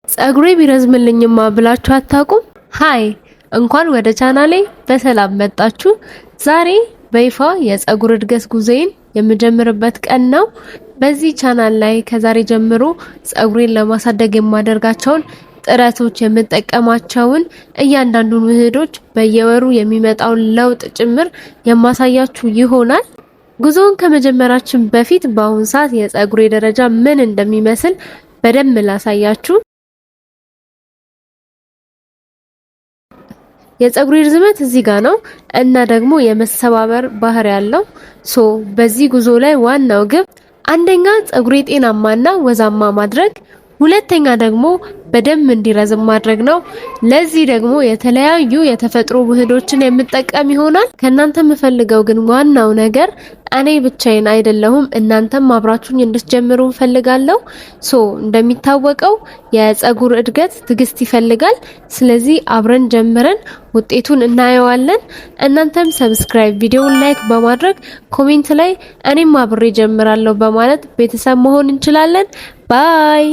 ጸጉሬ ቢረዝምልኝማ ብላችሁ አታውቁም? ሃይ እንኳን ወደ ቻናሌ በሰላም መጣችሁ። ዛሬ በይፋ የጸጉር እድገት ጉዞዬን የምጀምርበት ቀን ነው። በዚህ ቻናል ላይ ከዛሬ ጀምሮ ጸጉሬን ለማሳደግ የማደርጋቸውን ጥረቶች የምጠቀማቸውን እያንዳንዱን ውህዶች በየወሩ የሚመጣውን ለውጥ ጭምር የማሳያችሁ ይሆናል። ጉዞውን ከመጀመራችን በፊት በአሁን ሰዓት የጸጉሬ ደረጃ ምን እንደሚመስል በደንብ ላሳያችሁ። የጸጉሬ ርዝመት እዚህ ጋር ነው እና ደግሞ የመሰባበር ባህሪ ያለው በዚህ ጉዞ ላይ ዋናው ግብ አንደኛ ጸጉሬ ጤናማና ወዛማ ማድረግ፣ ሁለተኛ ደግሞ በደንብ እንዲረዝም ማድረግ ነው። ለዚህ ደግሞ የተለያዩ የተፈጥሮ ውህዶችን የምጠቀም ይሆናል። ከናንተ የምፈልገው ግን ዋናው ነገር እኔ ብቻዬን አይደለሁም፣ እናንተም አብራችሁኝ እንድትጀምሩ ፈልጋለሁ። እንደሚታወቀው የጸጉር እድገት ትግስት ይፈልጋል። ስለዚህ አብረን ጀምረን ውጤቱን እናየዋለን። እናንተም ሰብስክራይብ፣ ቪዲዮውን ላይክ በማድረግ ኮሜንት ላይ እኔም አብሬ ጀምራለሁ በማለት ቤተሰብ መሆን እንችላለን። ባይ